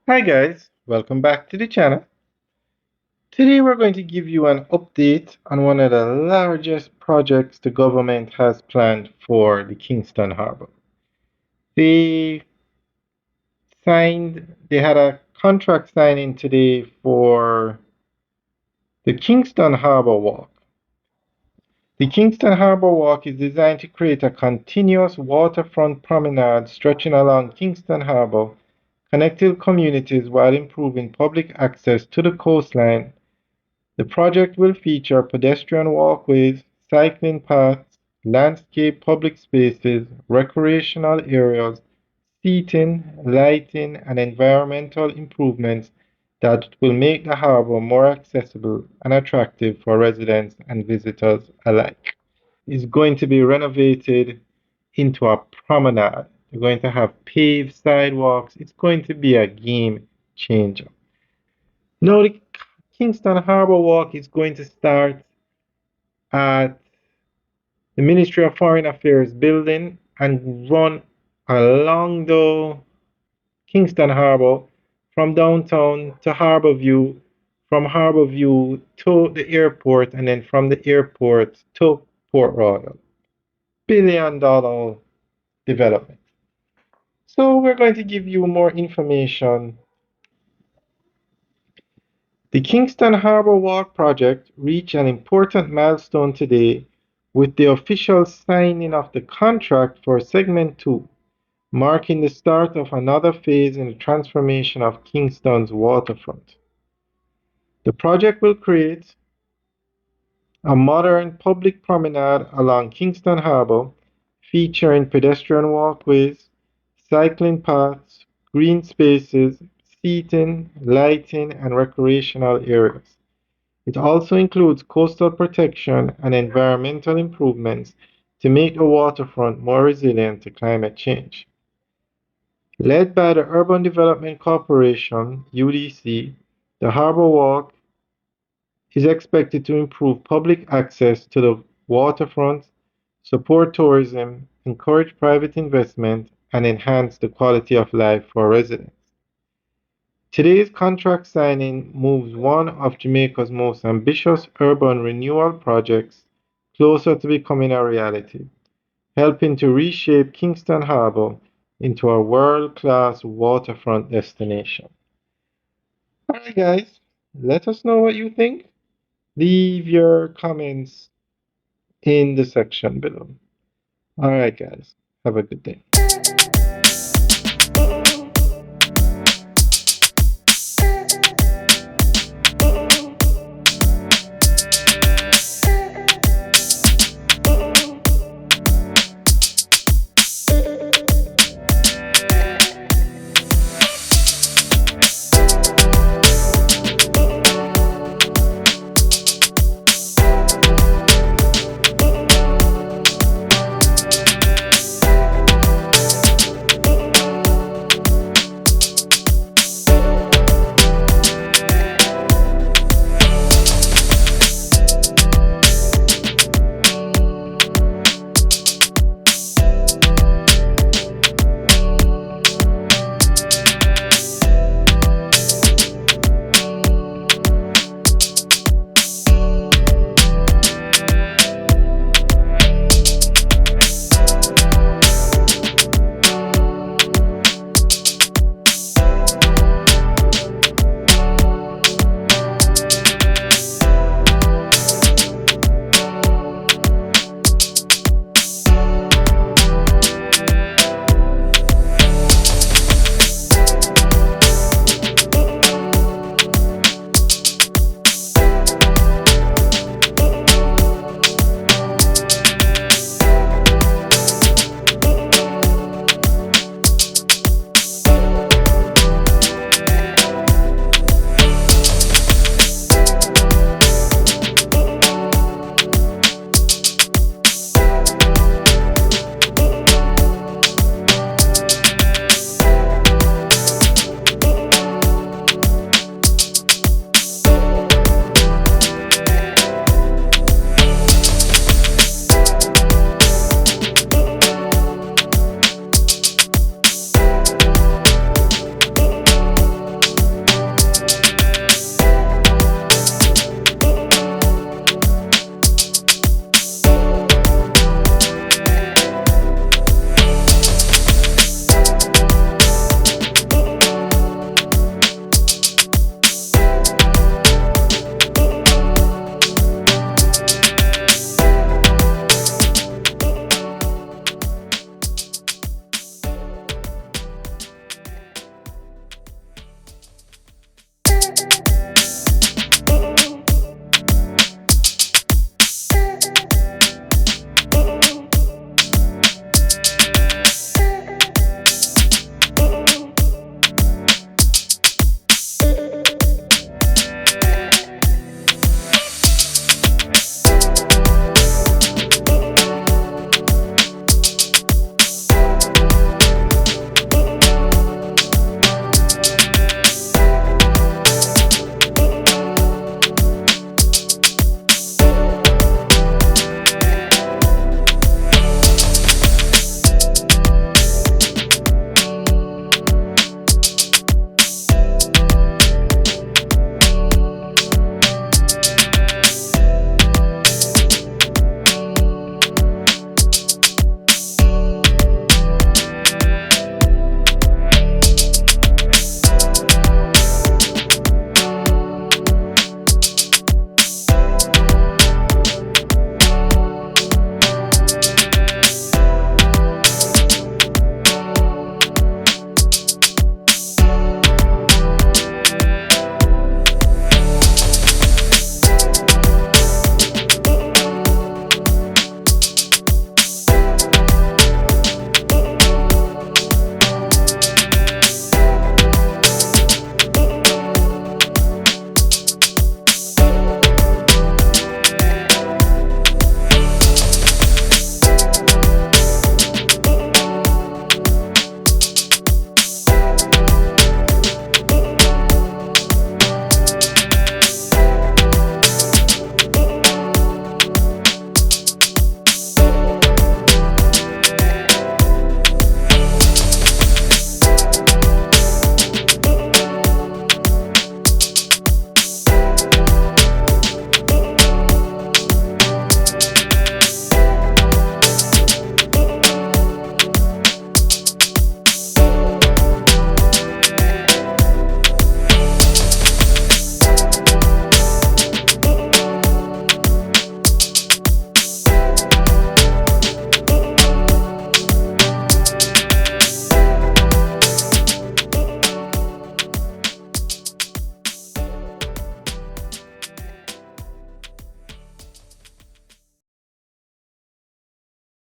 Hi guys, welcome back to the channel. Today we're going to give you an update on one of the largest projects the government has planned for the Kingston Harbour. They they had a contract signing today for the Kingston Harbour Walk. The Kingston Harbour Walk is designed to create a continuous waterfront promenade stretching along Kingston Harbour, connecting communities while improving public access to the coastline. The project will feature pedestrian walkways, cycling paths, landscape public spaces, recreational areas, seating, lighting, and environmental improvements that will make the harbor more accessible and attractive for residents and visitors alike. It's going to be renovated into a promenade. You're going to have paved sidewalks. It's going to be a game changer. Now, the Kingston Harbour Walk is going to start at the Ministry of Foreign Affairs building and run along the Kingston Harbour from downtown to Harbour View, from Harbour View to the airport, and then from the airport to Port Royal. $1 billion development. So we're going to give you more information. The Kingston Harbour Walk project reached an important milestone today with the official signing of the contract for Segment 2, marking the start of another phase in the transformation of Kingston's waterfront. The project will create a modern public promenade along Kingston Harbour, featuring pedestrian walkways, cycling paths, green spaces, seating, lighting, and recreational areas. It also includes coastal protection and environmental improvements to make the waterfront more resilient to climate change. Led by the Urban Development Corporation (UDC), the Harbour Walk is expected to improve public access to the waterfront, support tourism, encourage private investment, and enhance the quality of life for residents. Today's contract signing moves one of Jamaica's most ambitious urban renewal projects closer to becoming a reality, helping to reshape Kingston Harbour into a world-class waterfront destination. Alright guys, let us know what you think. Leave your comments in the section below. Alright guys, have a good day.